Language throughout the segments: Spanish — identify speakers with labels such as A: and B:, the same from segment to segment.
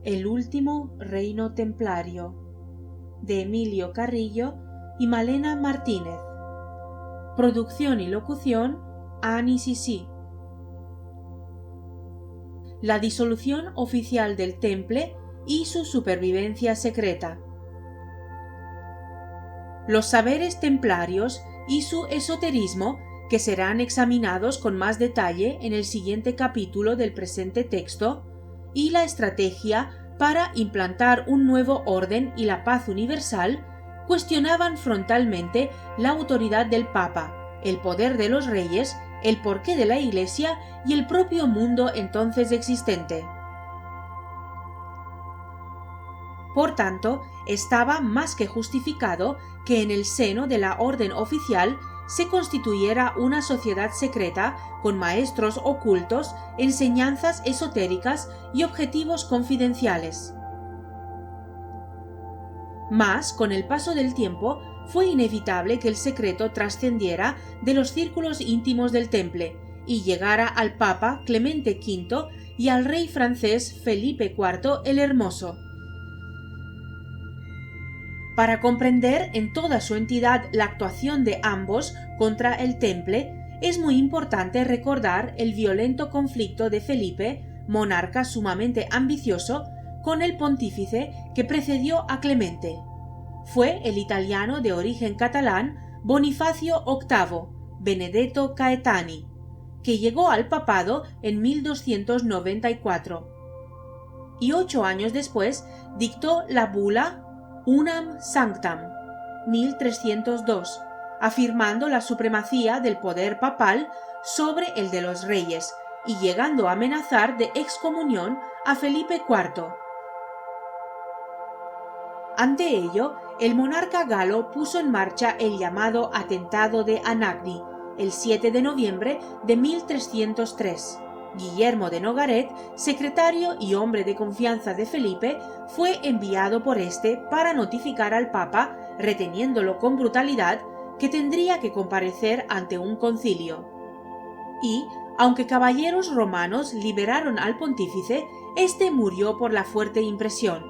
A: El último reino templario, de Emilio Carrillo y Malena Martínez. Producción y locución, Annie Sisi. La disolución oficial del Temple y su supervivencia secreta. Los saberes templarios y su esoterismo, que serán examinados con más detalle en el siguiente capítulo del presente texto, y la estrategia para implantar un nuevo orden y la paz universal, cuestionaban frontalmente la autoridad del Papa, el poder de los reyes, el porqué de la Iglesia y el propio mundo entonces existente. Por tanto, estaba más que justificado que en el seno de la orden oficial se constituyera una sociedad secreta con maestros ocultos, enseñanzas esotéricas y objetivos confidenciales. Mas, con el paso del tiempo, fue inevitable que el secreto trascendiera de los círculos íntimos del Temple y llegara al Papa Clemente V y al rey francés Felipe IV el Hermoso. Para comprender en toda su entidad la actuación de ambos contra el Temple, es muy importante recordar el violento conflicto de Felipe, monarca sumamente ambicioso, con el pontífice que precedió a Clemente. Fue el italiano de origen catalán Bonifacio VIII, Benedetto Caetani, que llegó al papado en 1294 y 8 años después dictó la bula Unam Sanctam, 1302, afirmando la supremacía del poder papal sobre el de los reyes y llegando a amenazar de excomunión a Felipe IV. Ante ello, el monarca galo puso en marcha el llamado Atentado de Anagni, el 7 de noviembre de 1303. Guillermo de Nogaret, secretario y hombre de confianza de Felipe, fue enviado por éste para notificar al Papa, reteniéndolo con brutalidad, que tendría que comparecer ante un concilio. Y, aunque caballeros romanos liberaron al pontífice, éste murió por la fuerte impresión.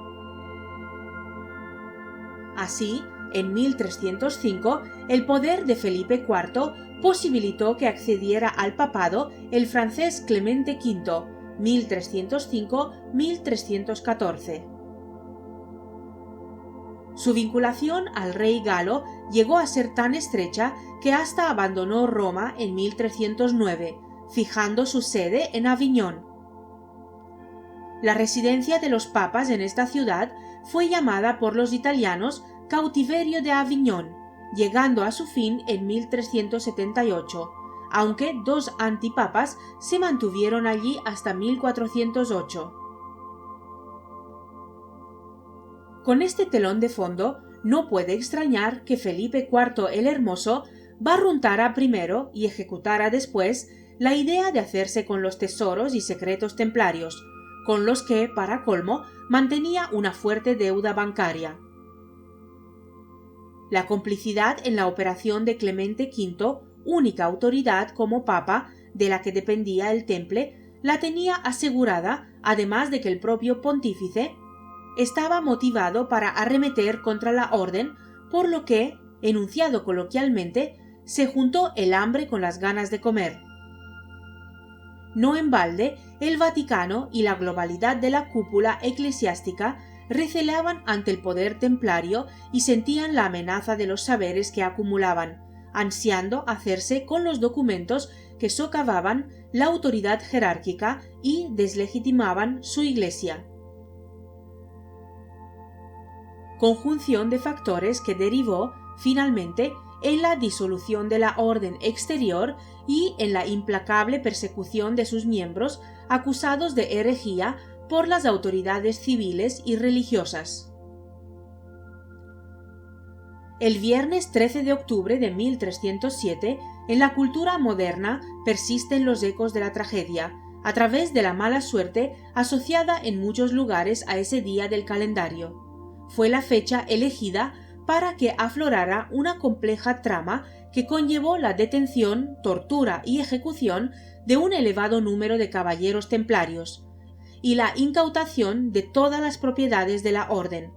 A: Así, en 1305, el poder de Felipe IV posibilitó que accediera al papado el francés Clemente V, 1305-1314. Su vinculación al rey galo llegó a ser tan estrecha que hasta abandonó Roma en 1309, fijando su sede en Aviñón. La residencia de los papas en esta ciudad fue llamada por los italianos Cautiverio de Aviñón, llegando a su fin en 1378, aunque 2 antipapas se mantuvieron allí hasta 1408. Con este telón de fondo, no puede extrañar que Felipe IV el Hermoso barruntara primero y ejecutara después la idea de hacerse con los tesoros y secretos templarios, con los que, para colmo, mantenía una fuerte deuda bancaria. La complicidad en la operación de Clemente V, única autoridad como papa de la que dependía el Temple, la tenía asegurada, además de que el propio pontífice estaba motivado para arremeter contra la orden, por lo que, enunciado coloquialmente, se juntó el hambre con las ganas de comer. No en balde, el Vaticano y la globalidad de la cúpula eclesiástica recelaban ante el poder templario y sentían la amenaza de los saberes que acumulaban, ansiando hacerse con los documentos que socavaban la autoridad jerárquica y deslegitimaban su Iglesia. Conjunción de factores que derivó, finalmente, en la disolución de la orden exterior y en la implacable persecución de sus miembros acusados de herejía por las autoridades civiles y religiosas. El viernes 13 de octubre de 1307, en la cultura moderna persisten los ecos de la tragedia, a través de la mala suerte asociada en muchos lugares a ese día del calendario. Fue la fecha elegida para que aflorara una compleja trama que conllevó la detención, tortura y ejecución de un elevado número de caballeros templarios, y la incautación de todas las propiedades de la orden.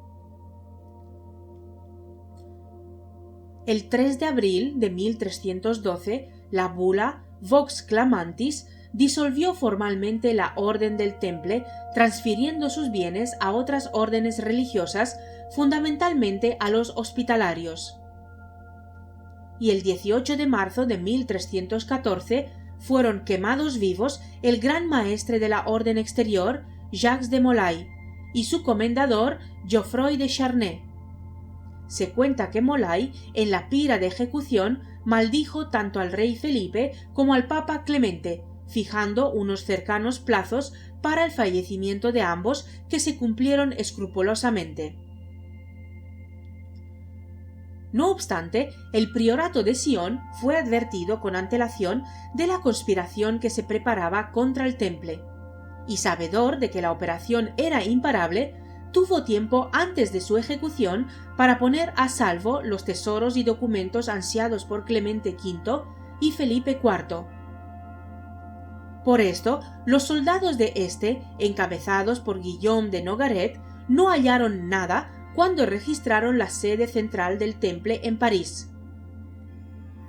A: El 3 de abril de 1312, la bula Vox Clamantis disolvió formalmente la Orden del Temple, transfiriendo sus bienes a otras órdenes religiosas, fundamentalmente a los hospitalarios. Y el 18 de marzo de 1314 fueron quemados vivos el gran maestre de la Orden Exterior, Jacques de Molay, y su comendador, Geoffroy de Charnay. Se cuenta que Molay, en la pira de ejecución, maldijo tanto al rey Felipe como al papa Clemente, fijando unos cercanos plazos para el fallecimiento de ambos que se cumplieron escrupulosamente. No obstante, el priorato de Sion fue advertido con antelación de la conspiración que se preparaba contra el Temple, y sabedor de que la operación era imparable, tuvo tiempo antes de su ejecución para poner a salvo los tesoros y documentos ansiados por Clemente V y Felipe IV. Por esto, los soldados de este, encabezados por Guillaume de Nogaret, no hallaron nada cuando registraron la sede central del Temple en París.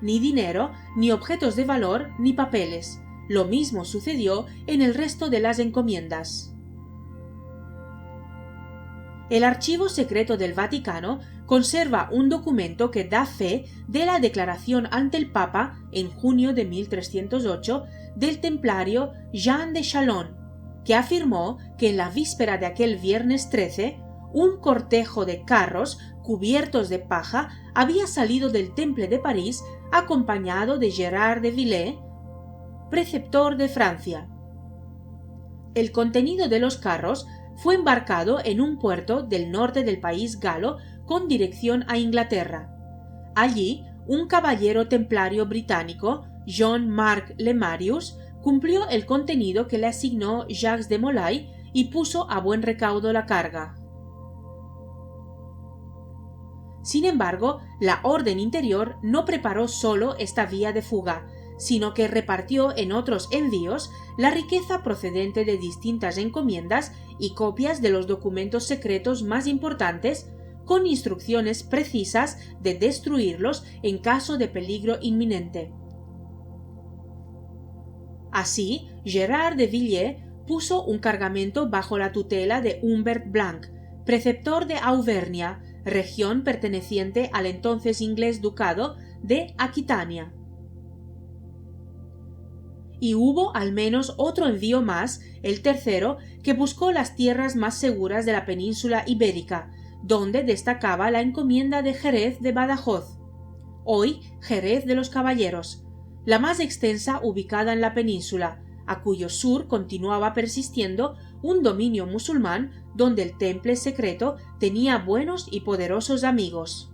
A: Ni dinero, ni objetos de valor, ni papeles. Lo mismo sucedió en el resto de las encomiendas. El Archivo Secreto del Vaticano conserva un documento que da fe de la declaración ante el Papa, en junio de 1308, del templario Jean de Chalon, que afirmó que en la víspera de aquel viernes 13, un cortejo de carros cubiertos de paja había salido del Temple de París acompañado de Gerard de Villers, preceptor de Francia. El contenido de los carros fue embarcado en un puerto del norte del país galo con dirección a Inglaterra. Allí, un caballero templario británico, Jean-Marc Lemarius, cumplió el contenido que le asignó Jacques de Molay y puso a buen recaudo la carga. Sin embargo, la Orden Interior no preparó solo esta vía de fuga, sino que repartió en otros envíos la riqueza procedente de distintas encomiendas y copias de los documentos secretos más importantes, con instrucciones precisas de destruirlos en caso de peligro inminente. Así, Gerard de Villers puso un cargamento bajo la tutela de Humbert Blanc, preceptor de Auvernia, región perteneciente al entonces inglés ducado de Aquitania. Y hubo al menos otro envío más, el tercero, que buscó las tierras más seguras de la península ibérica, donde destacaba la encomienda de Jerez de Badajoz, hoy Jerez de los Caballeros, la más extensa ubicada en la península, a cuyo sur continuaba persistiendo un dominio musulmán donde el Temple secreto tenía buenos y poderosos amigos.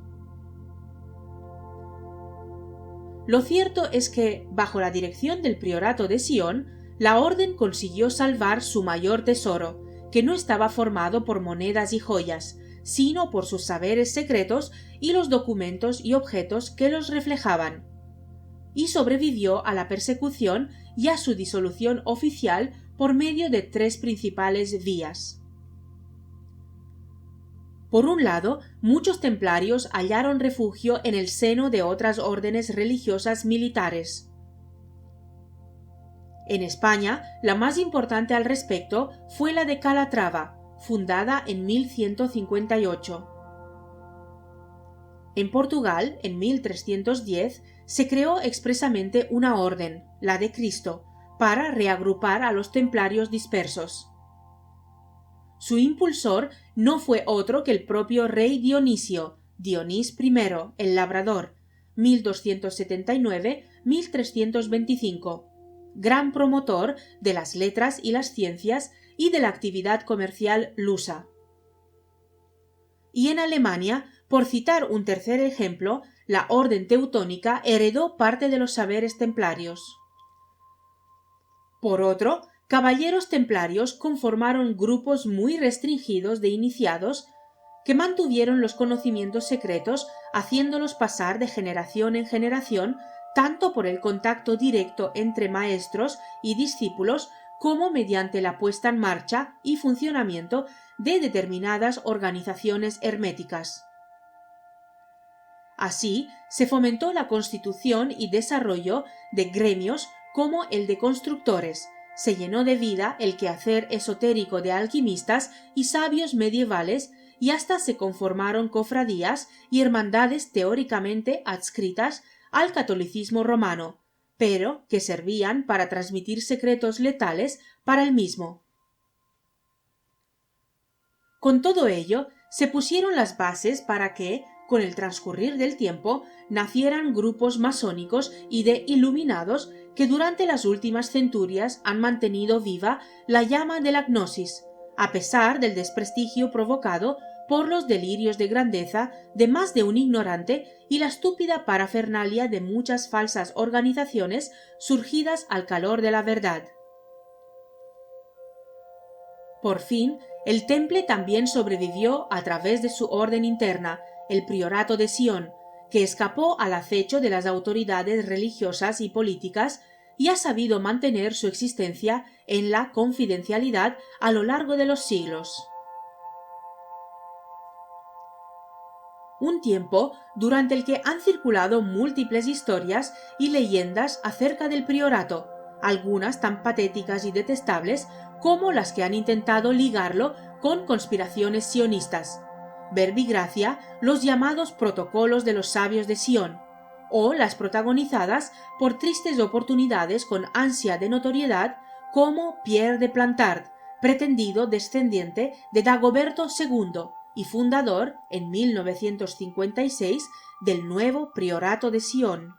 A: Lo cierto es que, bajo la dirección del priorato de Sion, la orden consiguió salvar su mayor tesoro, que no estaba formado por monedas y joyas, sino por sus saberes secretos y los documentos y objetos que los reflejaban, y sobrevivió a la persecución y a su disolución oficial por medio de tres principales vías. Por un lado, muchos templarios hallaron refugio en el seno de otras órdenes religiosas militares. En España, la más importante al respecto fue la de Calatrava, fundada en 1158. En Portugal, en 1310, se creó expresamente una orden, la de Cristo, para reagrupar a los templarios dispersos. Su impulsor no fue otro que el propio rey Dionisio, Dionís I, el Labrador, 1279-1325, gran promotor de las letras y las ciencias y de la actividad comercial lusa. Y en Alemania, por citar un tercer ejemplo, la orden teutónica heredó parte de los saberes templarios. Por otro, caballeros templarios conformaron grupos muy restringidos de iniciados que mantuvieron los conocimientos secretos, haciéndolos pasar de generación en generación, tanto por el contacto directo entre maestros y discípulos como mediante la puesta en marcha y funcionamiento de determinadas organizaciones herméticas. Así, se fomentó la constitución y desarrollo de gremios como el de constructores, se llenó de vida el quehacer esotérico de alquimistas y sabios medievales y hasta se conformaron cofradías y hermandades teóricamente adscritas al catolicismo romano, pero que servían para transmitir secretos letales para el mismo. Con todo ello, se pusieron las bases para que, con el transcurrir del tiempo, nacieran grupos masónicos y de iluminados que durante las últimas centurias han mantenido viva la llama de la gnosis, a pesar del desprestigio provocado por los delirios de grandeza de más de un ignorante y la estúpida parafernalia de muchas falsas organizaciones surgidas al calor de la verdad. Por fin, el Temple también sobrevivió a través de su orden interna, el Priorato de Sion, que escapó al acecho de las autoridades religiosas y políticas y ha sabido mantener su existencia en la confidencialidad a lo largo de los siglos. Un tiempo durante el que han circulado múltiples historias y leyendas acerca del priorato, algunas tan patéticas y detestables como las que han intentado ligarlo con conspiraciones sionistas. Verbigracia, los llamados protocolos de los sabios de Sion, o las protagonizadas por tristes oportunidades con ansia de notoriedad como Pierre de Plantard, pretendido descendiente de Dagoberto II y fundador, en 1956, del nuevo Priorato de Sion.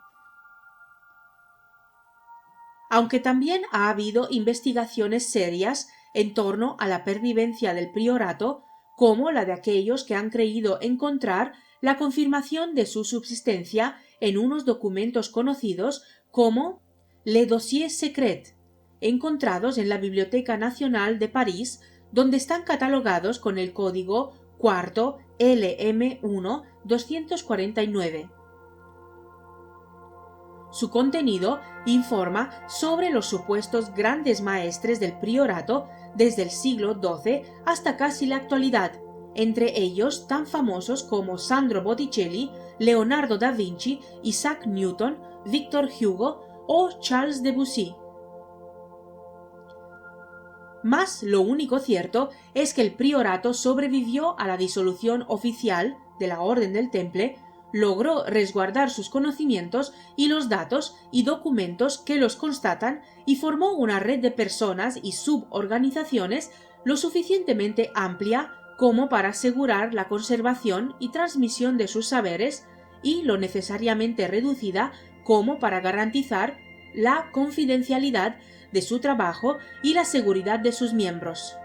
A: Aunque también ha habido investigaciones serias en torno a la pervivencia del priorato, como la de aquellos que han creído encontrar la confirmación de su subsistencia en unos documentos conocidos como Les Dossiers Secrets, encontrados en la Biblioteca Nacional de París, donde están catalogados con el código cuarto LM1 249. Su contenido informa sobre los supuestos grandes maestres del priorato desde el siglo XII hasta casi la actualidad, entre ellos tan famosos como Sandro Botticelli, Leonardo da Vinci, Isaac Newton, Victor Hugo o Charles Debussy. Mas lo único cierto es que el priorato sobrevivió a la disolución oficial de la Orden del Temple, logró resguardar sus conocimientos y los datos y documentos que los constatan y formó una red de personas y suborganizaciones lo suficientemente amplia como para asegurar la conservación y transmisión de sus saberes y lo necesariamente reducida como para garantizar la confidencialidad de su trabajo y la seguridad de sus miembros.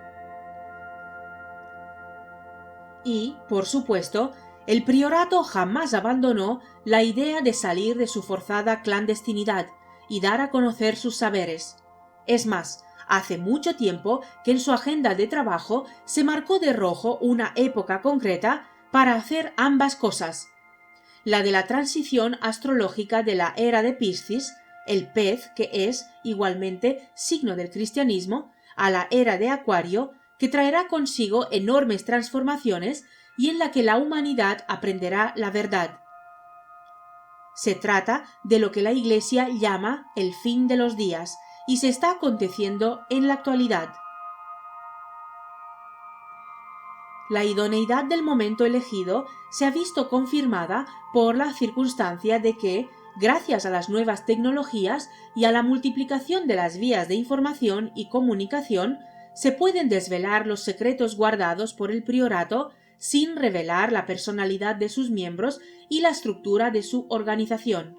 A: Y, por supuesto, el priorato jamás abandonó la idea de salir de su forzada clandestinidad y dar a conocer sus saberes. Es más, hace mucho tiempo que en su agenda de trabajo se marcó de rojo una época concreta para hacer ambas cosas: la de la transición astrológica de la era de Piscis, el pez que es, igualmente, signo del cristianismo, a la era de Acuario, que traerá consigo enormes transformaciones y en la que la humanidad aprenderá la verdad. Se trata de lo que la Iglesia llama el fin de los días y se está aconteciendo en la actualidad. La idoneidad del momento elegido se ha visto confirmada por la circunstancia de que, gracias a las nuevas tecnologías y a la multiplicación de las vías de información y comunicación, se pueden desvelar los secretos guardados por el priorato sin revelar la personalidad de sus miembros y la estructura de su organización.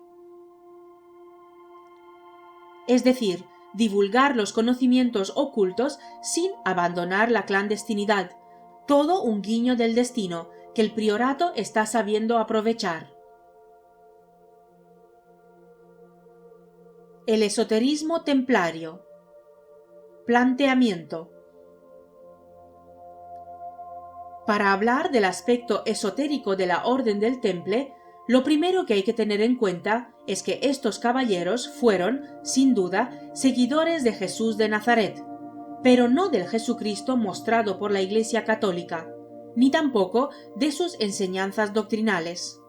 A: Es decir, divulgar los conocimientos ocultos sin abandonar la clandestinidad, todo un guiño del destino que el priorato está sabiendo aprovechar. El esoterismo templario. Planteamiento. Para hablar del aspecto esotérico de la Orden del Temple, Lo primero que hay que tener en cuenta es que estos caballeros fueron, sin duda, seguidores de Jesús de Nazaret, pero no del Jesucristo mostrado por la Iglesia católica, ni tampoco de sus enseñanzas doctrinales.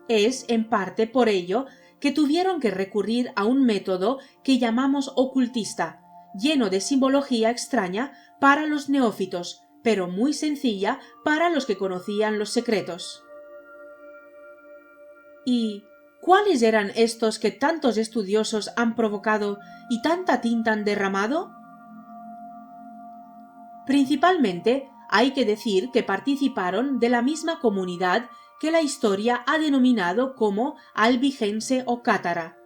A: Es, en parte, por ello que tuvieron que recurrir a un método que llamamos ocultista, lleno de simbología extraña para los neófitos, pero muy sencilla para los que conocían los secretos. ¿Y cuáles eran estos que tantos estudiosos han provocado y tanta tinta han derramado? Principalmente, hay que decir que participaron de la misma comunidad que la historia ha denominado como albigense o cátara,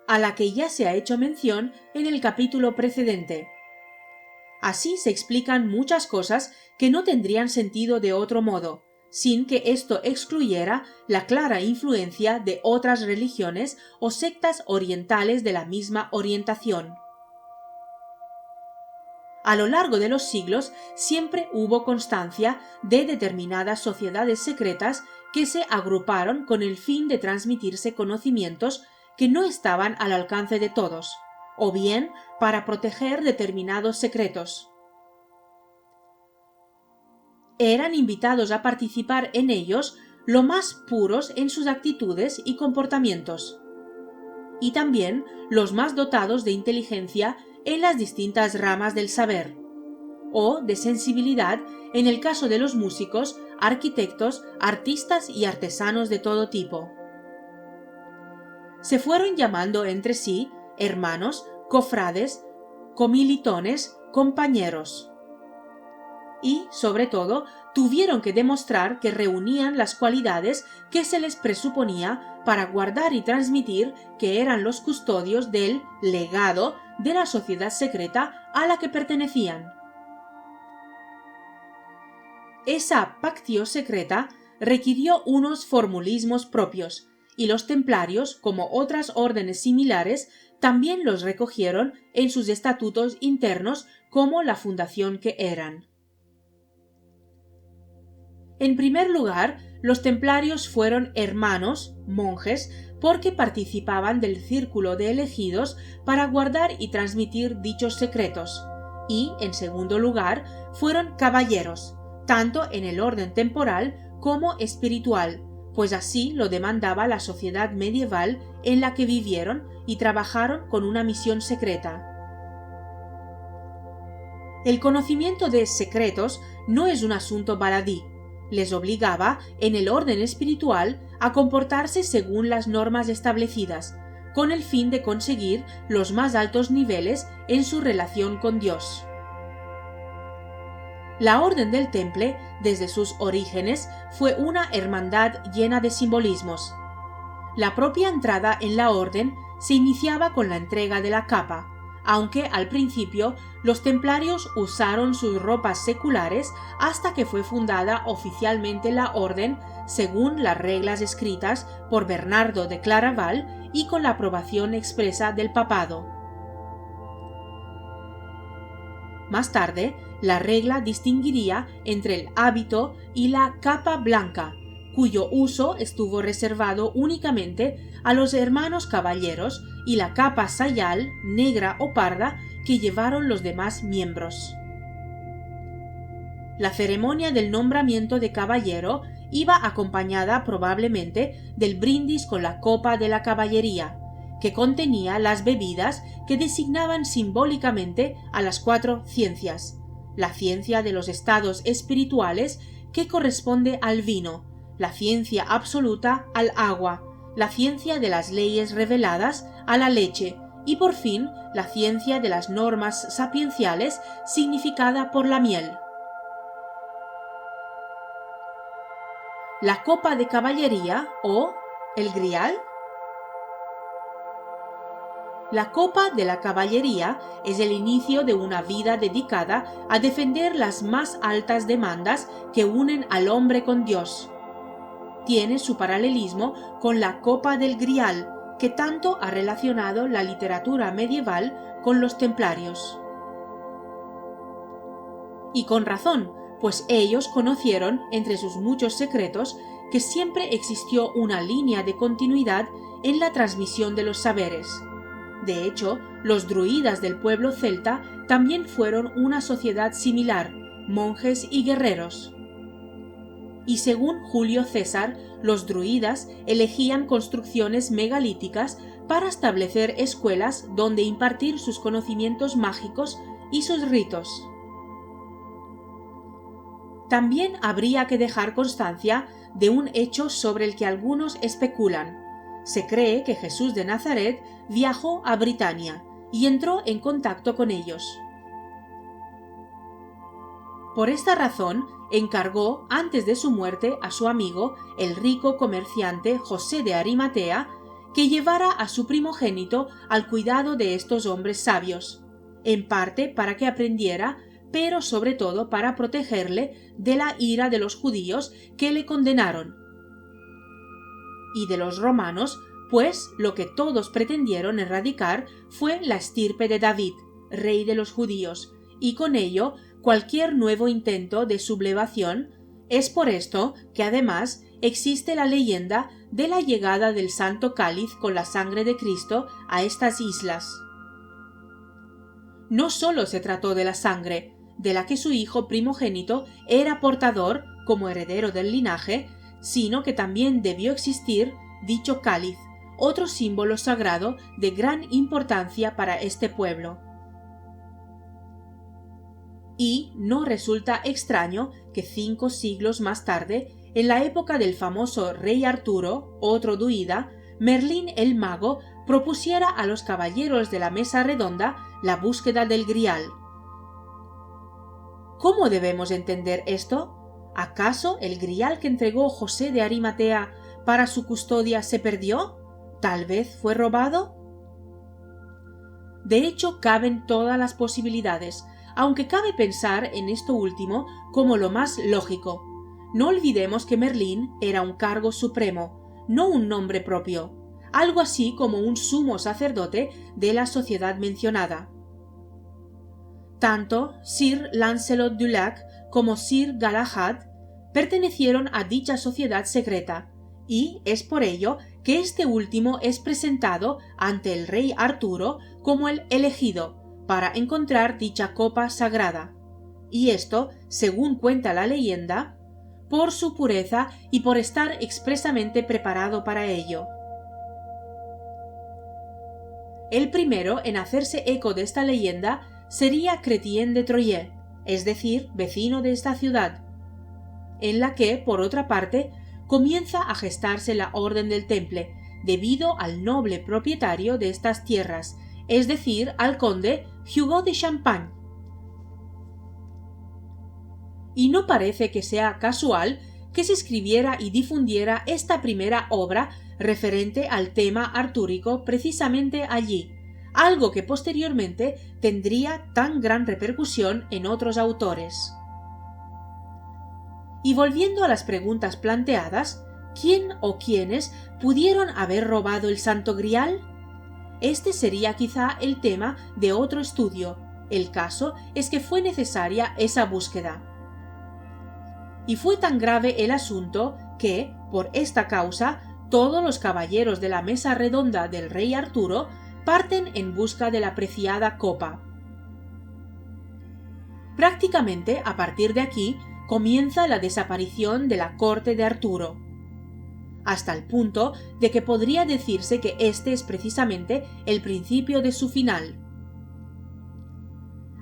A: a la que ya se ha hecho mención en el capítulo precedente. Así se explican muchas cosas que no tendrían sentido de otro modo, sin que esto excluyera la clara influencia de otras religiones o sectas orientales de la misma orientación. A lo largo de los siglos siempre hubo constancia de determinadas sociedades secretas que se agruparon con el fin de transmitirse conocimientos que no estaban al alcance de todos, o bien para proteger determinados secretos. Eran invitados a participar en ellos lo más puros en sus actitudes y comportamientos, y también los más dotados de inteligencia en las distintas ramas del saber, o de sensibilidad en el caso de los músicos, arquitectos, artistas y artesanos de todo tipo. Se fueron llamando entre sí hermanos, cofrades, comilitones, compañeros. Y, sobre todo, tuvieron que demostrar que reunían las cualidades que se les presuponía para guardar y transmitir que eran los custodios del legado de la sociedad secreta a la que pertenecían. Esa pactio secreta requirió unos formulismos propios, y los templarios, como otras órdenes similares, también los recogieron en sus estatutos internos como la fundación que eran. En primer lugar, los templarios fueron hermanos, monjes, porque participaban del círculo de elegidos para guardar y transmitir dichos secretos, y, en segundo lugar, fueron caballeros, tanto en el orden temporal como espiritual, pues así lo demandaba la sociedad medieval en la que vivieron y trabajaron con una misión secreta. El conocimiento de secretos no es un asunto baladí. Les obligaba, en el orden espiritual, a comportarse según las normas establecidas, con el fin de conseguir los más altos niveles en su relación con Dios. La Orden del Temple, desde sus orígenes, fue una hermandad llena de simbolismos. La propia entrada en la orden se iniciaba con la entrega de la capa, aunque al principio los templarios usaron sus ropas seculares hasta que fue fundada oficialmente la orden según las reglas escritas por Bernardo de Claraval y con la aprobación expresa del papado. Más tarde, la regla distinguiría entre el hábito y la capa blanca, cuyo uso estuvo reservado únicamente a los hermanos caballeros, y la capa sayal, negra o parda, que llevaron los demás miembros. La ceremonia del nombramiento de caballero iba acompañada probablemente del brindis con la copa de la caballería, que contenía las bebidas que designaban simbólicamente a las 4 ciencias: la ciencia de los estados espirituales, que corresponde al vino, la ciencia absoluta al agua, la ciencia de las leyes reveladas a la leche, y por fin la ciencia de las normas sapienciales, significada por la miel. La copa de caballería o el grial. La copa de la caballería es el inicio de una vida dedicada a defender las más altas demandas que unen al hombre con Dios. Tiene su paralelismo con la copa del grial, que tanto ha relacionado la literatura medieval con los templarios. Y con razón, pues ellos conocieron, entre sus muchos secretos, que siempre existió una línea de continuidad en la transmisión de los saberes. De hecho, los druidas del pueblo celta también fueron una sociedad similar, monjes y guerreros. Y según Julio César, los druidas elegían construcciones megalíticas para establecer escuelas donde impartir sus conocimientos mágicos y sus ritos. También habría que dejar constancia de un hecho sobre el que algunos especulan. Se cree que Jesús de Nazaret viajó a Britania y entró en contacto con ellos. Por esta razón, encargó antes de su muerte a su amigo, el rico comerciante José de Arimatea, que llevara a su primogénito al cuidado de estos hombres sabios, en parte para que aprendiera, pero sobre todo para protegerle de la ira de los judíos que le condenaron, y de los romanos, pues lo que todos pretendieron erradicar fue la estirpe de David, rey de los judíos, y con ello cualquier nuevo intento de sublevación. Es por esto que además existe la leyenda de la llegada del Santo Cáliz con la sangre de Cristo a estas islas. No solo se trató de la sangre, de la que su hijo primogénito era portador como heredero del linaje, sino que también debió existir dicho cáliz, otro símbolo sagrado de gran importancia para este pueblo. Y no resulta extraño que 5 siglos más tarde, en la época del famoso rey Arturo, otro druida, Merlín el mago propusiera a los caballeros de la mesa redonda la búsqueda del Grial. ¿Cómo debemos entender esto? ¿Acaso el Grial que entregó José de Arimatea para su custodia se perdió? ¿Tal vez fue robado? De hecho, caben todas las posibilidades, aunque cabe pensar en esto último como lo más lógico. No olvidemos que Merlín era un cargo supremo, no un nombre propio, algo así como un sumo sacerdote de la sociedad mencionada. Tanto Sir Lancelot du Lac como Sir Galahad pertenecieron a dicha sociedad secreta, y es por ello que este último es presentado ante el rey Arturo como el elegido para encontrar dicha copa sagrada, y esto, según cuenta la leyenda, por su pureza y por estar expresamente preparado para ello. El primero en hacerse eco de esta leyenda sería Chrétien de Troyes, es decir, vecino de esta ciudad, en la que, por otra parte, comienza a gestarse la Orden del Temple, debido al noble propietario de estas tierras, es decir, al conde Hugo de Champagne. Y no parece que sea casual que se escribiera y difundiera esta primera obra referente al tema artúrico precisamente allí, algo que posteriormente tendría tan gran repercusión en otros autores. Y volviendo a las preguntas planteadas, ¿quién o quiénes pudieron haber robado el Santo Grial? Este sería quizá el tema de otro estudio. El caso es que fue necesaria esa búsqueda. Y fue tan grave el asunto que, por esta causa, todos los caballeros de la mesa redonda del rey Arturo parten en busca de la preciada copa. Prácticamente a partir de aquí comienza la desaparición de la corte de Arturo, hasta el punto de que podría decirse que este es precisamente el principio de su final.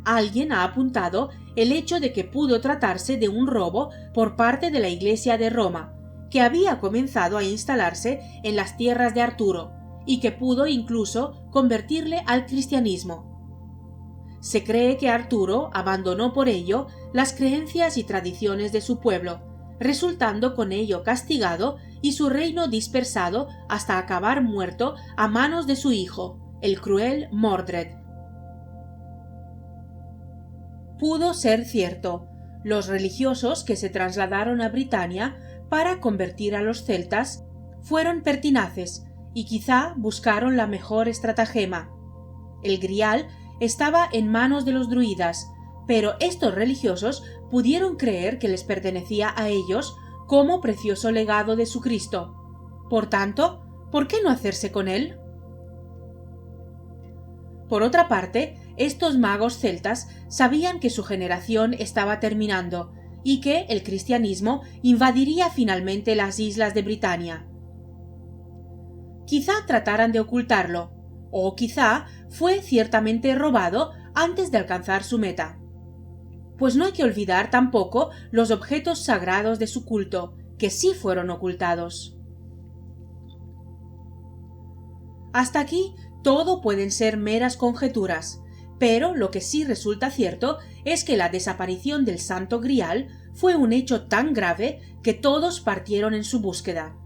A: Alguien ha apuntado el hecho de que pudo tratarse de un robo por parte de la Iglesia de Roma, que había comenzado a instalarse en las tierras de Arturo y que pudo incluso convertirle al cristianismo. Se cree que Arturo abandonó por ello las creencias y tradiciones de su pueblo, resultando con ello castigado y su reino dispersado hasta acabar muerto a manos de su hijo, el cruel Mordred. Pudo ser cierto. Los religiosos que se trasladaron a Britania para convertir a los celtas fueron pertinaces y quizá buscaron la mejor estratagema. El Grial estaba en manos de los druidas, pero estos religiosos pudieron creer que les pertenecía a ellos como precioso legado de su Cristo. Por tanto, ¿por qué no hacerse con él? Por otra parte, estos magos celtas sabían que su generación estaba terminando y que el cristianismo invadiría finalmente las islas de Britania. Quizá trataran de ocultarlo, o quizá fue ciertamente robado antes de alcanzar su meta. Pues no hay que olvidar tampoco los objetos sagrados de su culto, que sí fueron ocultados. Hasta aquí todo pueden ser meras conjeturas, pero lo que sí resulta cierto es que la desaparición del Santo Grial fue un hecho tan grave que todos partieron en su búsqueda.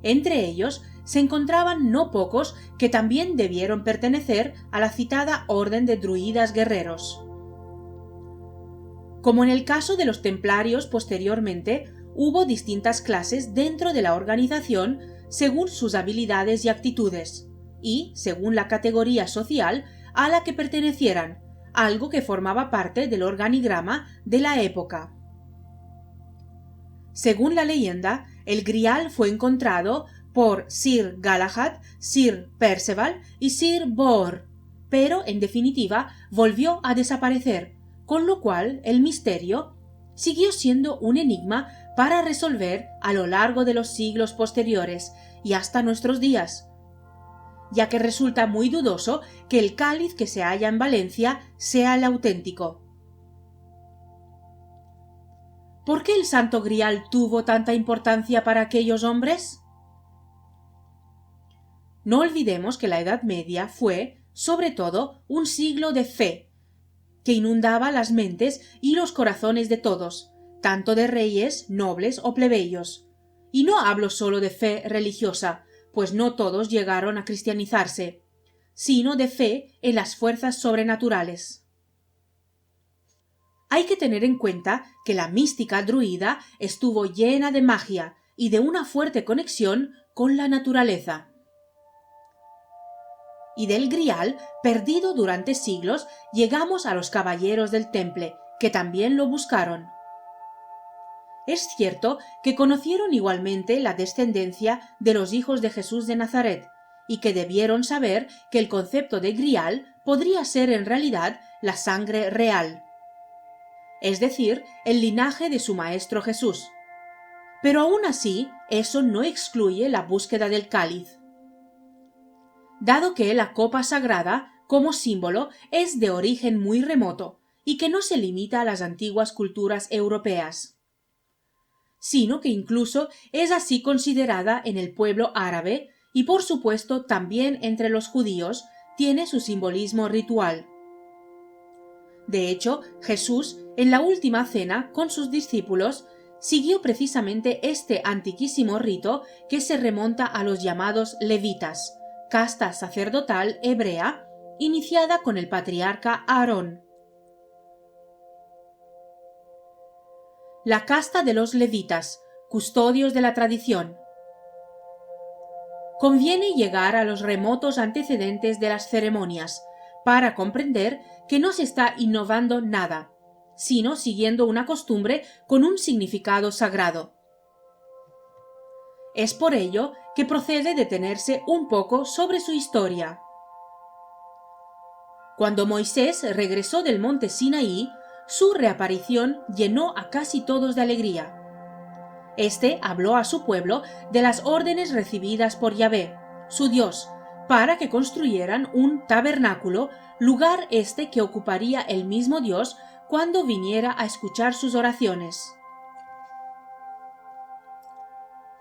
A: Entre ellos se encontraban no pocos que también debieron pertenecer a la citada orden de druidas guerreros. Como en el caso de los templarios posteriormente, hubo distintas clases dentro de la organización según sus habilidades y actitudes, y según la categoría social a la que pertenecieran, algo que formaba parte del organigrama de la época. Según la leyenda, el Grial fue encontrado por Sir Galahad, Sir Perceval y Sir Bors, pero en definitiva volvió a desaparecer, con lo cual el misterio siguió siendo un enigma para resolver a lo largo de los siglos posteriores y hasta nuestros días, ya que resulta muy dudoso que el cáliz que se halla en Valencia sea el auténtico. ¿Por qué el Santo Grial tuvo tanta importancia para aquellos hombres? No olvidemos que la Edad Media fue, sobre todo, un siglo de fe, que inundaba las mentes y los corazones de todos, tanto de reyes, nobles o plebeyos. Y no hablo solo de fe religiosa, pues no todos llegaron a cristianizarse, sino de fe en las fuerzas sobrenaturales. Hay que tener en cuenta que la mística druida estuvo llena de magia y de una fuerte conexión con la naturaleza. Y del Grial, perdido durante siglos, llegamos a los caballeros del Temple, que también lo buscaron. Es cierto que conocieron igualmente la descendencia de los hijos de Jesús de Nazaret, y que debieron saber que el concepto de Grial podría ser en realidad la sangre real, es decir, el linaje de su Maestro Jesús. Pero aún así, eso no excluye la búsqueda del cáliz. Dado que la copa sagrada, como símbolo, es de origen muy remoto y que no se limita a las antiguas culturas europeas, sino que incluso es así considerada en el pueblo árabe y por supuesto también entre los judíos, tiene su simbolismo ritual. De hecho, Jesús, en la última cena con sus discípulos, siguió precisamente este antiquísimo rito que se remonta a los llamados levitas, casta sacerdotal hebrea, iniciada con el patriarca Aarón. La casta de los levitas, custodios de la tradición. Conviene llegar a los remotos antecedentes de las ceremonias, para comprender que no se está innovando nada, sino siguiendo una costumbre con un significado sagrado. Es por ello que procede detenerse un poco sobre su historia. Cuando Moisés regresó del monte Sinaí, su reaparición llenó a casi todos de alegría. Este habló a su pueblo de las órdenes recibidas por Yahvé, su Dios, para que construyeran un tabernáculo, lugar este que ocuparía el mismo Dios cuando viniera a escuchar sus oraciones.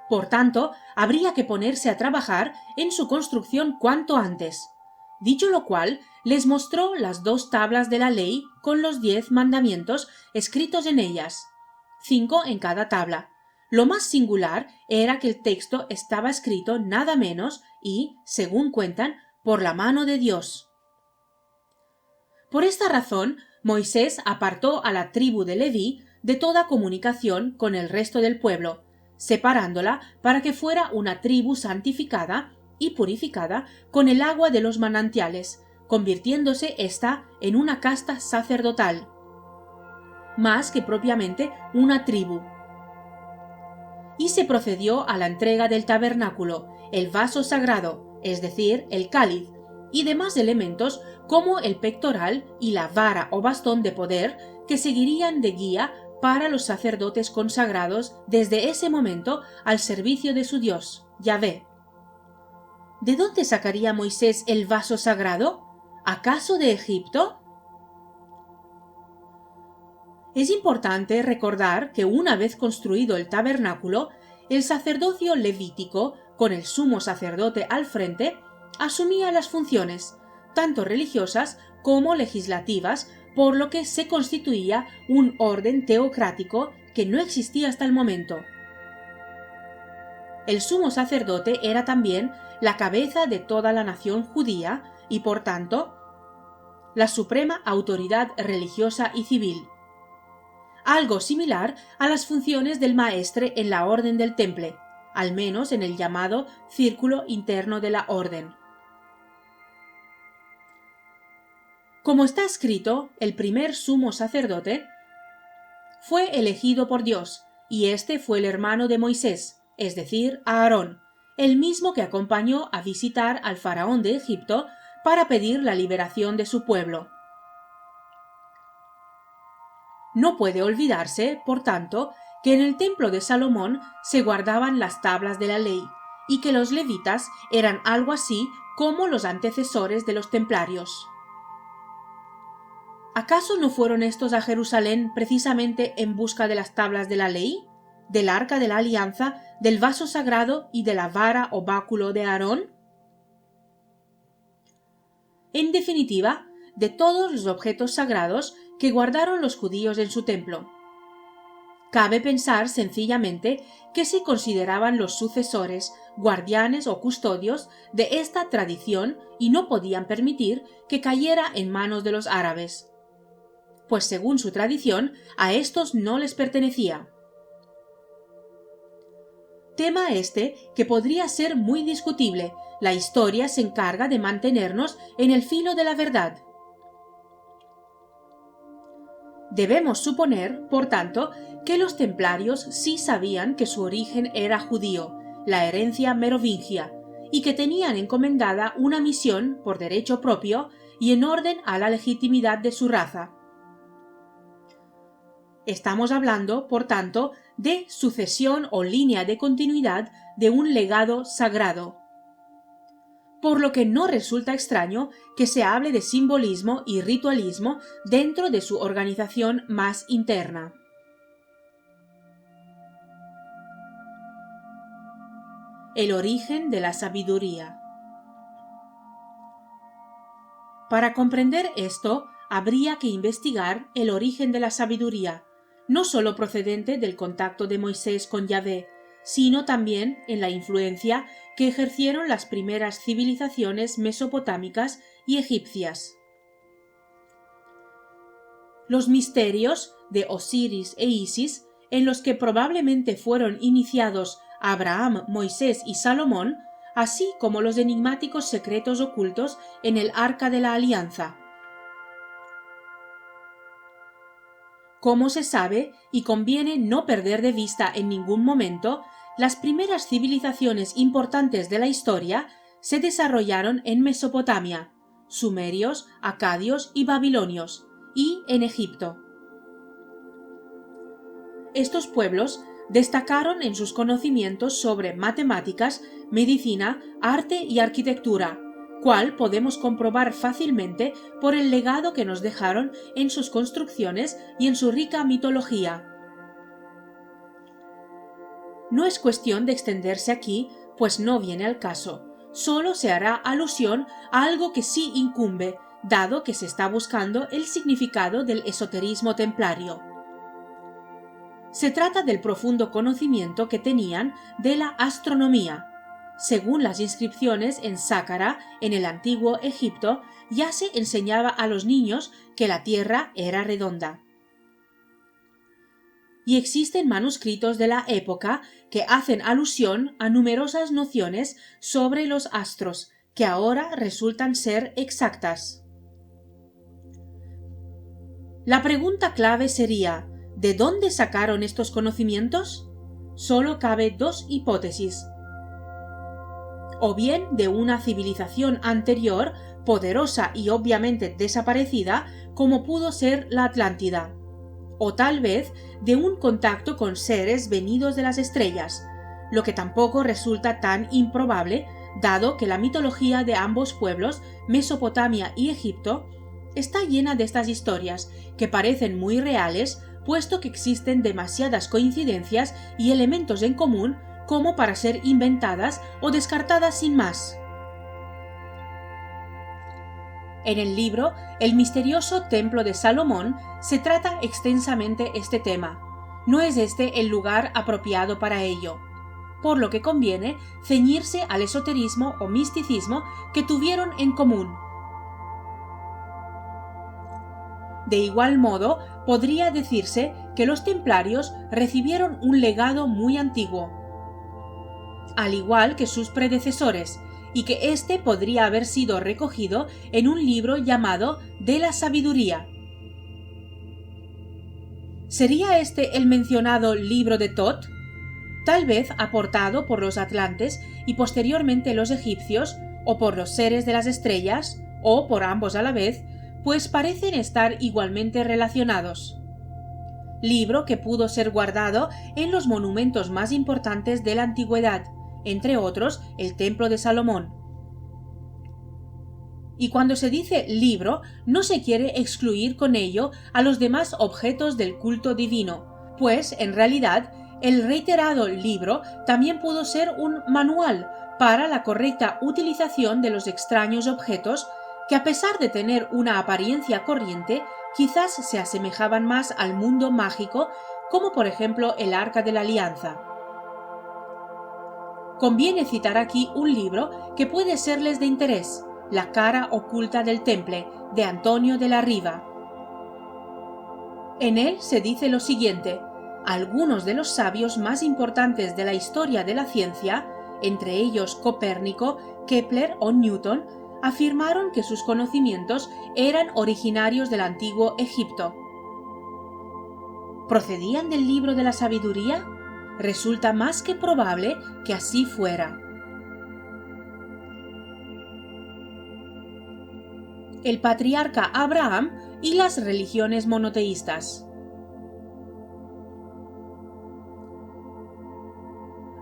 A: Por tanto, habría que ponerse a trabajar en su construcción cuanto antes. Dicho lo cual, les mostró las 2 tablas de la ley con los 10 mandamientos escritos en ellas, 5 en cada tabla. Lo más singular era que el texto estaba escrito nada menos y, según cuentan, por la mano de Dios. Por esta razón, Moisés apartó a la tribu de Leví de toda comunicación con el resto del pueblo, separándola para que fuera una tribu santificada y purificada con el agua de los manantiales, convirtiéndose ésta en una casta sacerdotal. más que propiamente una tribu. Y se procedió a la entrega del tabernáculo, el vaso sagrado, es decir, el cáliz, y demás elementos como el pectoral y la vara o bastón de poder que seguirían de guía para los sacerdotes consagrados desde ese momento al servicio de su Dios, Yahvé. ¿De dónde sacaría Moisés el vaso sagrado? ¿Acaso de Egipto? Es importante recordar que una vez construido el tabernáculo, el sacerdocio levítico, con el sumo sacerdote al frente, asumía las funciones, tanto religiosas como legislativas, por lo que se constituía un orden teocrático que no existía hasta el momento. El sumo sacerdote era también la cabeza de toda la nación judía y, por tanto, la suprema autoridad religiosa y civil. Algo similar a las funciones del maestre en la orden del Temple, al menos en el llamado círculo interno de la orden. Como está escrito, el primer sumo sacerdote fue elegido por Dios, y este fue el hermano de Moisés, es decir, Aarón, el mismo que acompañó a visitar al faraón de Egipto para pedir la liberación de su pueblo. No puede olvidarse, por tanto, que en el templo de Salomón se guardaban las tablas de la ley, y que los levitas eran algo así como los antecesores de los templarios. ¿Acaso no fueron estos a Jerusalén precisamente en busca de las tablas de la ley, del arca de la alianza, del vaso sagrado y de la vara o báculo de Aarón? En definitiva, de todos los objetos sagrados que guardaron los judíos en su templo. Cabe pensar sencillamente que se consideraban los sucesores, guardianes o custodios de esta tradición y no podían permitir que cayera en manos de los árabes, pues según su tradición a estos no les pertenecía. Tema este que podría ser muy discutible. La historia se encarga de mantenernos en el filo de la verdad. Debemos suponer, por tanto, que los templarios sí sabían que su origen era judío, la herencia merovingia, y que tenían encomendada una misión por derecho propio y en orden a la legitimidad de su raza. Estamos hablando, por tanto, de sucesión o línea de continuidad de un legado sagrado, por lo que no resulta extraño que se hable de simbolismo y ritualismo dentro de su organización más interna. El origen de la sabiduría. Para comprender esto, habría que investigar el origen de la sabiduría, no sólo procedente del contacto de Moisés con Yahvé, sino también en la influencia que ejercieron las primeras civilizaciones mesopotámicas y egipcias. Los misterios de Osiris e Isis, en los que probablemente fueron iniciados Abraham, Moisés y Salomón, así como los enigmáticos secretos ocultos en el Arca de la Alianza. Como se sabe, y conviene no perder de vista en ningún momento, las primeras civilizaciones importantes de la historia se desarrollaron en Mesopotamia, sumerios, acadios y babilonios, y en Egipto. Estos pueblos destacaron en sus conocimientos sobre matemáticas, medicina, arte y arquitectura, cual podemos comprobar fácilmente por el legado que nos dejaron en sus construcciones y en su rica mitología. No es cuestión de extenderse aquí, pues no viene al caso. Solo se hará alusión a algo que sí incumbe, dado que se está buscando el significado del esoterismo templario. Se trata del profundo conocimiento que tenían de la astronomía. Según las inscripciones en Sáqqara, en el antiguo Egipto, ya se enseñaba a los niños que la Tierra era redonda. Y existen manuscritos de la época que hacen alusión a numerosas nociones sobre los astros, que ahora resultan ser exactas. La pregunta clave sería: ¿de dónde sacaron estos conocimientos? Solo cabe dos hipótesis. O bien de una civilización anterior, poderosa y obviamente desaparecida, como pudo ser la Atlántida, o tal vez de un contacto con seres venidos de las estrellas, lo que tampoco resulta tan improbable, dado que la mitología de ambos pueblos, Mesopotamia y Egipto, está llena de estas historias, que parecen muy reales, puesto que existen demasiadas coincidencias y elementos en común como para ser inventadas o descartadas sin más. En el libro El misterioso templo de Salomón se trata extensamente este tema. No es este el lugar apropiado para ello, por lo que conviene ceñirse al esoterismo o misticismo que tuvieron en común. De igual modo, podría decirse que los templarios recibieron un legado muy antiguo, al igual que sus predecesores, y que éste podría haber sido recogido en un libro llamado De la Sabiduría. ¿Sería este el mencionado libro de Tot? Tal vez aportado por los atlantes y posteriormente los egipcios, o por los seres de las estrellas, o por ambos a la vez, pues parecen estar igualmente relacionados. Libro que pudo ser guardado en los monumentos más importantes de la antigüedad, entre otros el Templo de Salomón. Y cuando se dice libro, no se quiere excluir con ello a los demás objetos del culto divino, pues en realidad el reiterado libro también pudo ser un manual para la correcta utilización de los extraños objetos que, a pesar de tener una apariencia corriente, quizás se asemejaban más al mundo mágico, como por ejemplo el Arca de la Alianza. Conviene citar aquí un libro que puede serles de interés: La cara oculta del temple, de Antonio de la Riva. En él se dice lo siguiente: algunos de los sabios más importantes de la historia de la ciencia, entre ellos Copérnico, Kepler o Newton, afirmaron que sus conocimientos eran originarios del antiguo Egipto. ¿Procedían del libro de la sabiduría? Resulta más que probable que así fuera. El patriarca Abraham y las religiones monoteístas.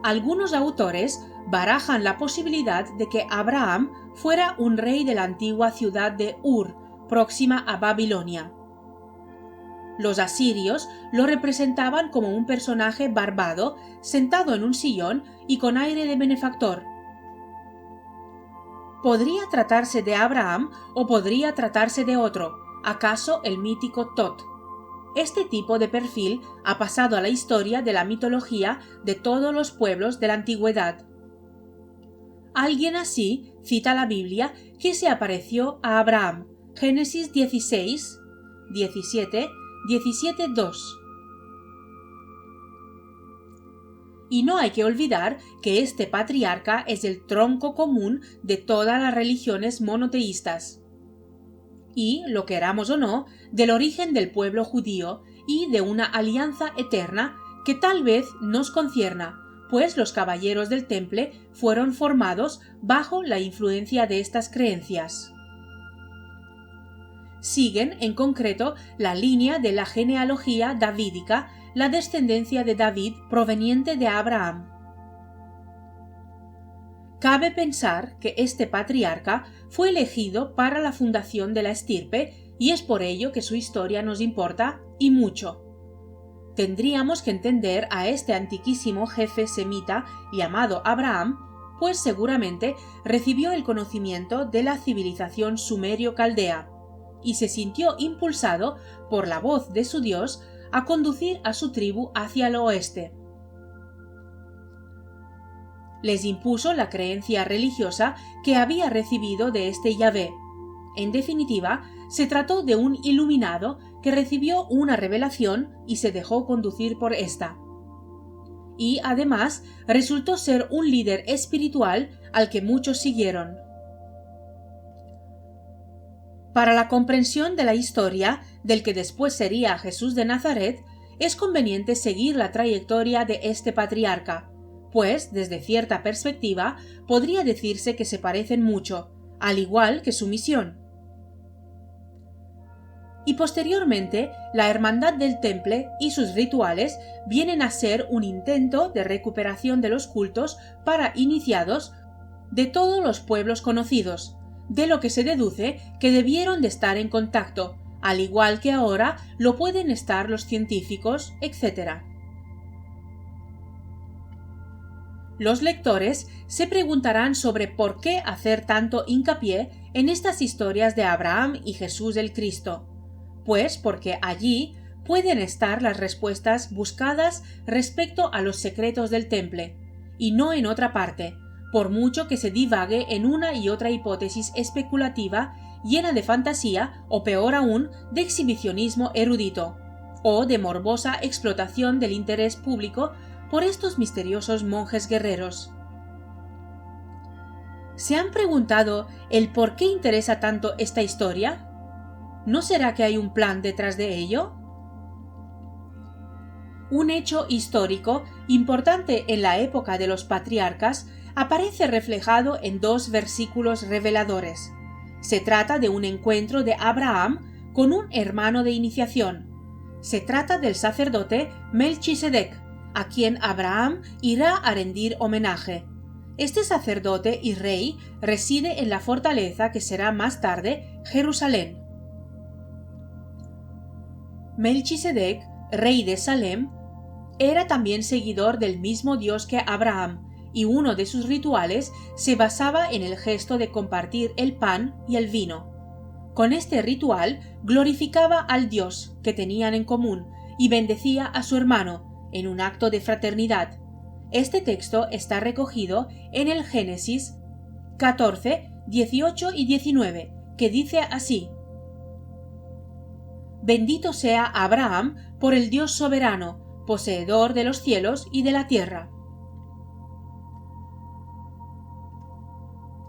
A: Algunos autores barajan la posibilidad de que Abraham fuera un rey de la antigua ciudad de Ur, próxima a Babilonia. Los asirios lo representaban como un personaje barbado, sentado en un sillón y con aire de benefactor. ¿Podría tratarse de Abraham o podría tratarse de otro, acaso el mítico Tot? Este tipo de perfil ha pasado a la historia de la mitología de todos los pueblos de la antigüedad. Alguien así cita la Biblia que se apareció a Abraham, Génesis 16, 17, 17:2. Y no hay que olvidar que este patriarca es el tronco común de todas las religiones monoteístas. Y, lo queramos o no, del origen del pueblo judío y de una alianza eterna que tal vez nos concierna, pues los caballeros del temple fueron formados bajo la influencia de estas creencias. Siguen, en concreto, la línea de la genealogía davídica, la descendencia de David proveniente de Abraham. Cabe pensar que este patriarca fue elegido para la fundación de la estirpe y es por ello que su historia nos importa y mucho. Tendríamos que entender a este antiquísimo jefe semita llamado Abraham, pues seguramente recibió el conocimiento de la civilización sumerio-caldea y se sintió impulsado por la voz de su Dios a conducir a su tribu hacia el oeste. Les impuso la creencia religiosa que había recibido de este Yahvé. En definitiva, se trató de un iluminado que recibió una revelación y se dejó conducir por esta. Y además resultó ser un líder espiritual al que muchos siguieron. Para la comprensión de la historia del que después sería Jesús de Nazaret, es conveniente seguir la trayectoria de este patriarca, pues, desde cierta perspectiva, podría decirse que se parecen mucho, al igual que su misión. Y posteriormente, la Hermandad del Temple y sus rituales vienen a ser un intento de recuperación de los cultos para iniciados de todos los pueblos conocidos, de lo que se deduce que debieron de estar en contacto, al igual que ahora lo pueden estar los científicos, etc. Los lectores se preguntarán sobre por qué hacer tanto hincapié en estas historias de Abraham y Jesús el Cristo, pues porque allí pueden estar las respuestas buscadas respecto a los secretos del temple, y no en otra parte, por mucho que se divague en una y otra hipótesis especulativa llena de fantasía o peor aún de exhibicionismo erudito, o de morbosa explotación del interés público por estos misteriosos monjes guerreros. ¿Se han preguntado el por qué interesa tanto esta historia? ¿No será que hay un plan detrás de ello? Un hecho histórico importante en la época de los patriarcas aparece reflejado en dos versículos reveladores. Se trata de un encuentro de Abraham con un hermano de iniciación. Se trata del sacerdote Melchisedec, a quien Abraham irá a rendir homenaje. Este sacerdote y rey reside en la fortaleza que será más tarde Jerusalén. Melchisedec, rey de Salem, era también seguidor del mismo Dios que Abraham, y uno de sus rituales se basaba en el gesto de compartir el pan y el vino. Con este ritual glorificaba al Dios que tenían en común y bendecía a su hermano en un acto de fraternidad. Este texto está recogido en el Génesis 14, 18 y 19, que dice así: Bendito sea Abraham por el Dios soberano, poseedor de los cielos y de la tierra.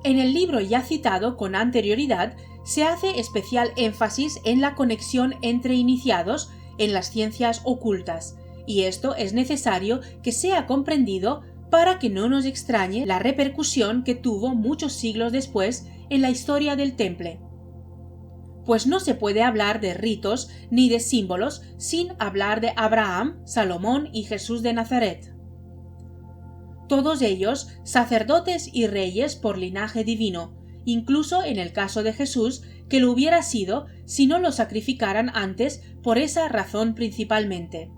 A: En el libro ya citado con anterioridad se hace especial énfasis en la conexión entre iniciados en las ciencias ocultas, y esto es necesario que sea comprendido para que no nos extrañe la repercusión que tuvo muchos siglos después en la historia del temple. Pues no se puede hablar de ritos ni de símbolos sin hablar de Abraham, Salomón y Jesús de Nazaret. Todos ellos sacerdotes y reyes por linaje divino, incluso en el caso de Jesús, que lo hubiera sido si no lo sacrificaran antes por esa razón principalmente.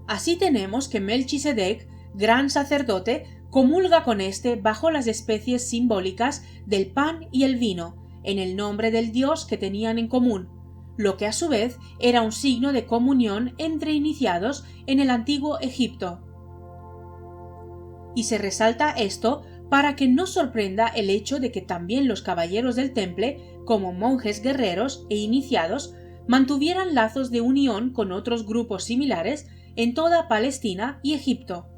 A: Así tenemos que Melchisedec, gran sacerdote, comulga con éste bajo las especies simbólicas del pan y el vino, en el nombre del Dios que tenían en común, lo que a su vez era un signo de comunión entre iniciados en el antiguo Egipto. Y se resalta esto para que no sorprenda el hecho de que también los caballeros del temple, como monjes guerreros e iniciados, mantuvieran lazos de unión con otros grupos similares en toda Palestina y Egipto.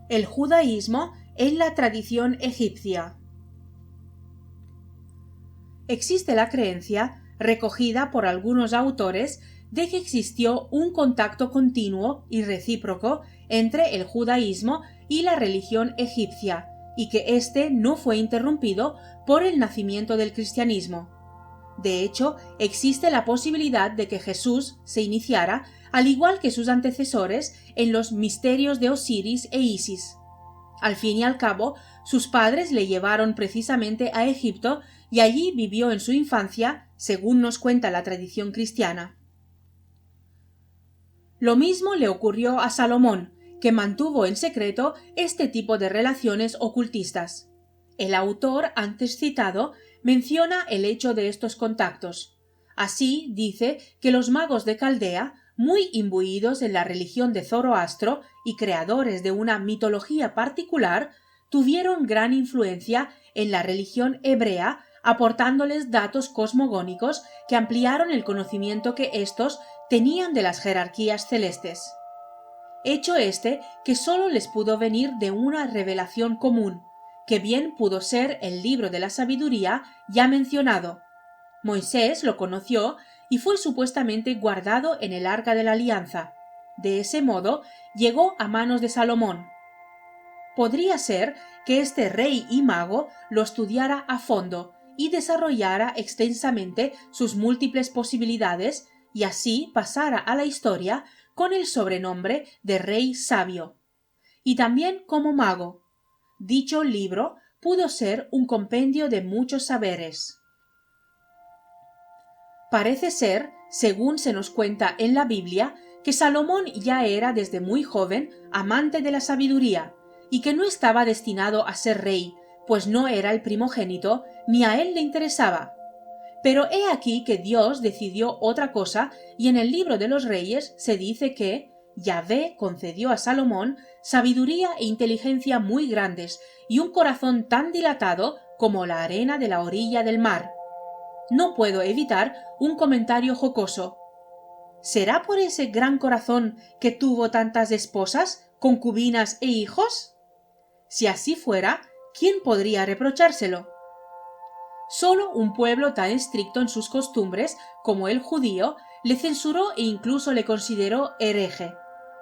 A: El judaísmo en la tradición egipcia. Existe la creencia, recogida por algunos autores, de que existió un contacto continuo y recíproco entre el judaísmo y la religión egipcia, y que éste no fue interrumpido por el nacimiento del cristianismo. De hecho, existe la posibilidad de que Jesús se iniciara, al igual que sus antecesores, en los misterios de Osiris e Isis. Al fin y al cabo, sus padres le llevaron precisamente a Egipto y allí vivió en su infancia, según nos cuenta la tradición cristiana. Lo mismo le ocurrió a Salomón, que mantuvo en secreto este tipo de relaciones ocultistas. El autor antes citado menciona el hecho de estos contactos. Así dice que los magos de Caldea, muy imbuidos en la religión de Zoroastro y creadores de una mitología particular, tuvieron gran influencia en la religión hebrea, aportándoles datos cosmogónicos que ampliaron el conocimiento que éstos tenían de las jerarquías celestes. hecho este que sólo les pudo venir de una revelación común, que bien pudo ser el libro de la sabiduría ya mencionado. Moisés lo conoció y fue supuestamente guardado en el arca de la alianza. De ese modo llegó a manos de Salomón. Podría ser que este rey y mago lo estudiara a fondo y desarrollara extensamente sus múltiples posibilidades y así pasara a la historia con el sobrenombre de rey sabio. Y también como mago. Dicho libro pudo ser un compendio de muchos saberes. Parece ser, según se nos cuenta en la Biblia, que Salomón ya era desde muy joven amante de la sabiduría, y que no estaba destinado a ser rey, pues no era el primogénito, ni a él le interesaba. Pero he aquí que Dios decidió otra cosa, y en el libro de los Reyes se dice que Yahvé concedió a Salomón sabiduría e inteligencia muy grandes, y un corazón tan dilatado como la arena de la orilla del mar. No puedo evitar un comentario jocoso. ¿Será por ese gran corazón que tuvo tantas esposas, concubinas e hijos? Si así fuera, ¿quién podría reprochárselo? Solo un pueblo tan estricto en sus costumbres como el judío le censuró e incluso le consideró hereje.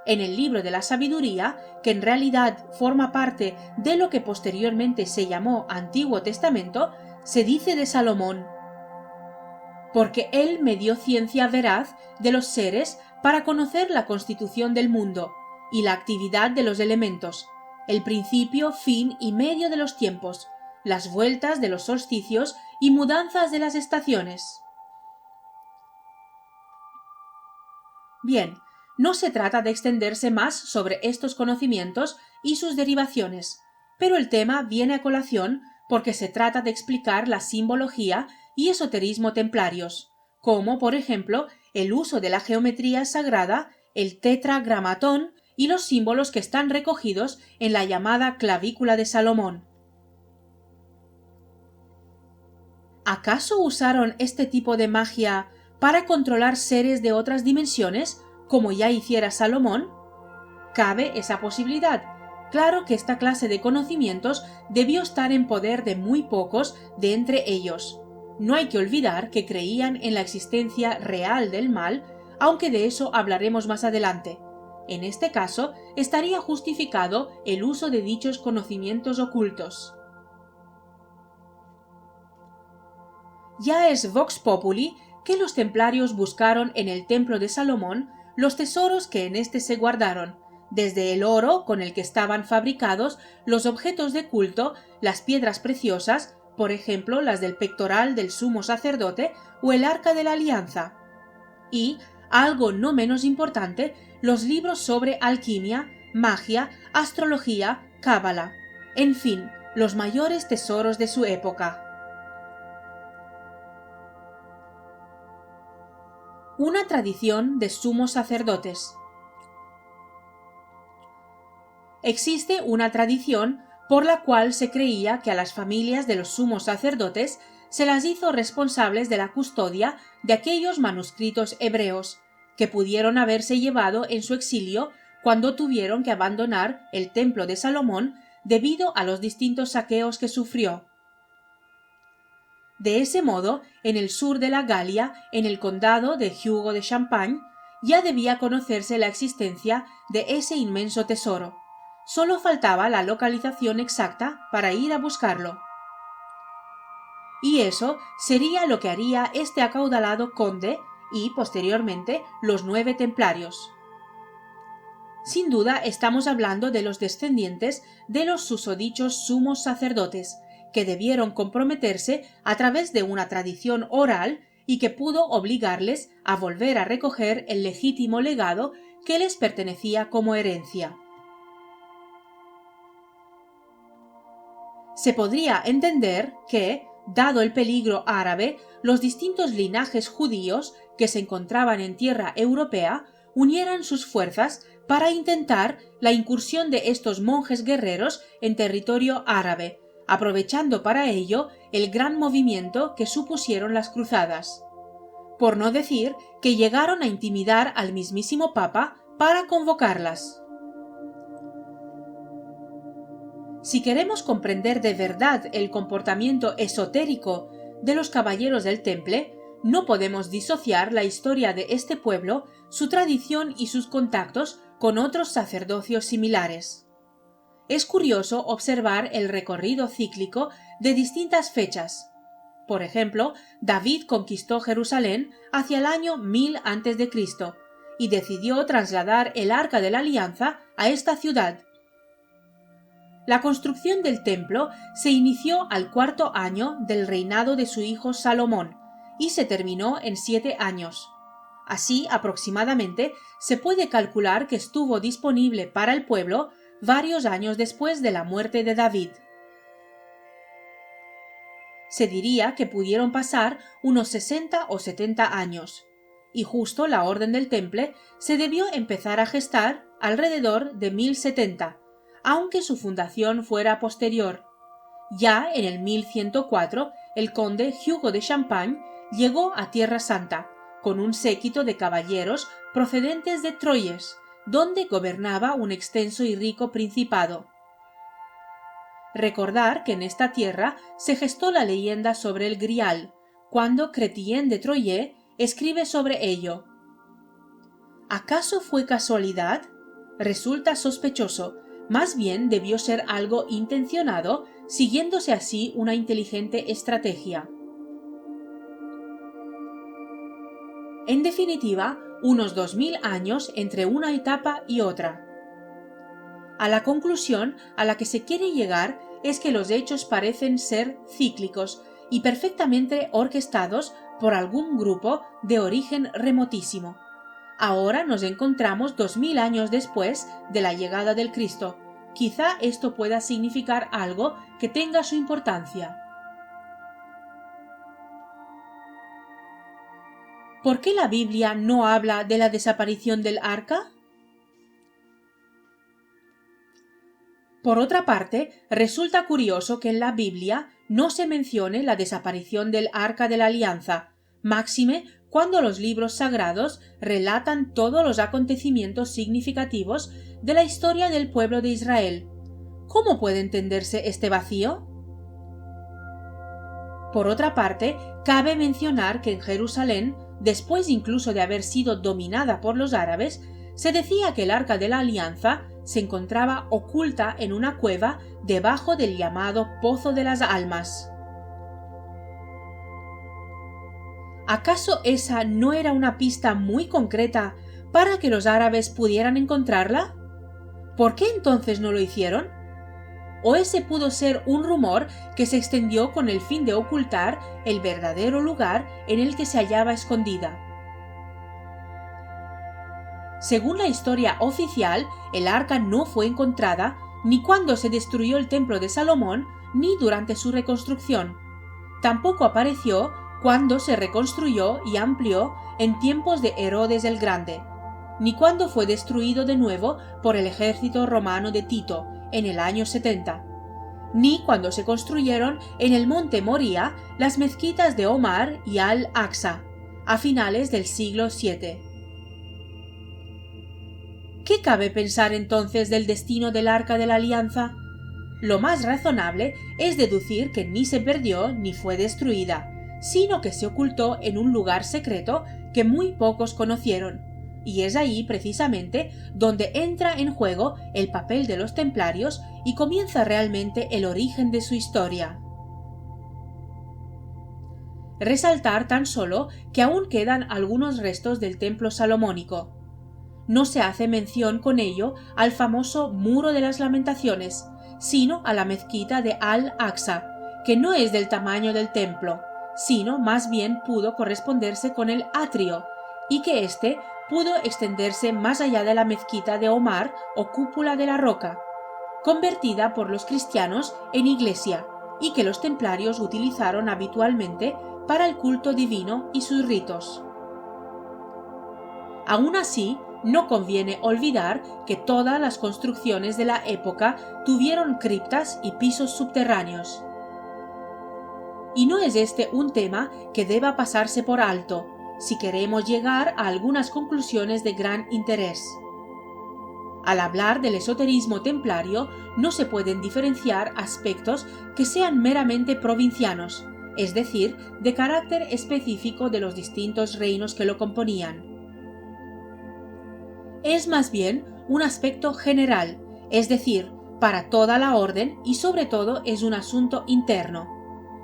A: En el libro de la sabiduría, que en realidad forma parte de lo que posteriormente se llamó Antiguo Testamento, se dice de Salomón: porque él me dio ciencia veraz de los seres para conocer la constitución del mundo y la actividad de los elementos, el principio, fin y medio de los tiempos, las vueltas de los solsticios y mudanzas de las estaciones. Bien, no se trata de extenderse más sobre estos conocimientos y sus derivaciones, pero el tema viene a colación porque se trata de explicar la simbología y esoterismo templarios, como por ejemplo el uso de la geometría sagrada, el tetragramatón y los símbolos que están recogidos en la llamada clavícula de Salomón. ¿Acaso usaron este tipo de magia para controlar seres de otras dimensiones, como ya hiciera Salomón? Cabe esa posibilidad. Claro que esta clase de conocimientos debió estar en poder de muy pocos de entre ellos. No hay que olvidar que creían en la existencia real del mal, aunque de eso hablaremos más adelante. En este caso, estaría justificado el uso de dichos conocimientos ocultos. Ya es vox populi que los templarios buscaron en el templo de Salomón los tesoros que en éste se guardaron, desde el oro con el que estaban fabricados los objetos de culto, las piedras preciosas, por ejemplo las del pectoral del sumo sacerdote o el arca de la alianza, y, algo no menos importante, los libros sobre alquimia, magia, astrología, cábala, en fin, los mayores tesoros de su época. Una tradición de sumos sacerdotes. Existe una tradición por la cual se creía que a las familias de los sumos sacerdotes se las hizo responsables de la custodia de aquellos manuscritos hebreos, que pudieron haberse llevado en su exilio cuando tuvieron que abandonar el templo de Salomón debido a los distintos saqueos que sufrió. De ese modo, en el sur de la Galia, en el condado de Hugo de Champagne, ya debía conocerse la existencia de ese inmenso tesoro. Solo faltaba la localización exacta para ir a buscarlo. Y eso sería lo que haría este acaudalado conde y, posteriormente, los 9 templarios. Sin duda estamos hablando de los descendientes de los susodichos sumos sacerdotes, que debieron comprometerse a través de una tradición oral y que pudo obligarles a volver a recoger el legítimo legado que les pertenecía como herencia. Se podría entender que, dado el peligro árabe, los distintos linajes judíos que se encontraban en tierra europea unieran sus fuerzas para intentar la incursión de estos monjes guerreros en territorio árabe, aprovechando para ello el gran movimiento que supusieron las cruzadas. Por no decir que llegaron a intimidar al mismísimo Papa para convocarlas. Si queremos comprender de verdad el comportamiento esotérico de los caballeros del Temple, no podemos disociar la historia de este pueblo, su tradición y sus contactos con otros sacerdocios similares. Es curioso observar el recorrido cíclico de distintas fechas. Por ejemplo, David conquistó Jerusalén hacia el año 1000 a.C. y decidió trasladar el Arca de la Alianza a esta ciudad. La construcción del templo se inició al 4.º año del reinado de su hijo Salomón y se terminó en 7 años. Así, aproximadamente, se puede calcular que estuvo disponible para el pueblo varios años después de la muerte de David. Se diría que pudieron pasar unos 60 o 70 años, y justo la Orden del Temple se debió empezar a gestar alrededor de 1070, aunque su fundación fuera posterior. Ya en el 1104, el conde Hugo de Champagne llegó a Tierra Santa, con un séquito de caballeros procedentes de Troyes, donde gobernaba un extenso y rico principado. Recordar que en esta tierra se gestó la leyenda sobre el Grial, cuando Chrétien de Troyes escribe sobre ello. ¿Acaso fue casualidad? Resulta sospechoso, más bien debió ser algo intencionado, siguiéndose así una inteligente estrategia. En definitiva, unos 2000 años entre una etapa y otra. A la conclusión a la que se quiere llegar es que los hechos parecen ser cíclicos y perfectamente orquestados por algún grupo de origen remotísimo. Ahora nos encontramos 2000 años después de la llegada del Cristo. Quizá esto pueda significar algo que tenga su importancia. ¿Por qué la Biblia no habla de la desaparición del arca? Por otra parte, resulta curioso que en la Biblia no se mencione la desaparición del Arca de la Alianza, máxime cuando los libros sagrados relatan todos los acontecimientos significativos de la historia del pueblo de Israel. ¿Cómo puede entenderse este vacío? Por otra parte, cabe mencionar que en Jerusalén, después incluso de haber sido dominada por los árabes, se decía que el Arca de la Alianza se encontraba oculta en una cueva debajo del llamado Pozo de las Almas. ¿Acaso esa no era una pista muy concreta para que los árabes pudieran encontrarla? ¿Por qué entonces no lo hicieron? ¿O ese pudo ser un rumor que se extendió con el fin de ocultar el verdadero lugar en el que se hallaba escondida? Según la historia oficial, el arca no fue encontrada ni cuando se destruyó el templo de Salomón ni durante su reconstrucción. Tampoco apareció cuando se reconstruyó y amplió en tiempos de Herodes el Grande, ni cuando fue destruido de nuevo por el ejército romano de Tito en el año 70, ni cuando se construyeron en el monte Moría las mezquitas de Omar y Al-Aqsa a finales del siglo VII. ¿Qué cabe pensar entonces del destino del Arca de la Alianza? Lo más razonable es deducir que ni se perdió ni fue destruida, sino que se ocultó en un lugar secreto que muy pocos conocieron, y es ahí precisamente donde entra en juego el papel de los templarios y comienza realmente el origen de su historia. Resaltar tan solo que aún quedan algunos restos del templo salomónico. No se hace mención con ello al famoso Muro de las Lamentaciones, sino a la mezquita de Al-Aqsa, que no es del tamaño del templo, sino más bien pudo corresponderse con el atrio, y que éste pudo extenderse más allá de la mezquita de Omar o cúpula de la roca, convertida por los cristianos en iglesia, y que los templarios utilizaron habitualmente para el culto divino y sus ritos. Aún así, no conviene olvidar que todas las construcciones de la época tuvieron criptas y pisos subterráneos. Y no es este un tema que deba pasarse por alto, si queremos llegar a algunas conclusiones de gran interés. Al hablar del esoterismo templario, no se pueden diferenciar aspectos que sean meramente provincianos, es decir, de carácter específico de los distintos reinos que lo componían. Es más bien un aspecto general, es decir, para toda la orden y sobre todo es un asunto interno,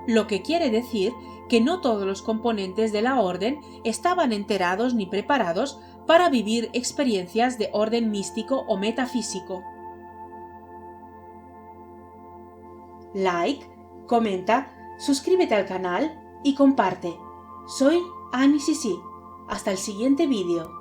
A: lo que quiere decir que no todos los componentes de la orden estaban enterados ni preparados para vivir experiencias de orden místico o metafísico. Like, comenta, suscríbete al canal y comparte. Soy Annie Sisi. Hasta el siguiente vídeo.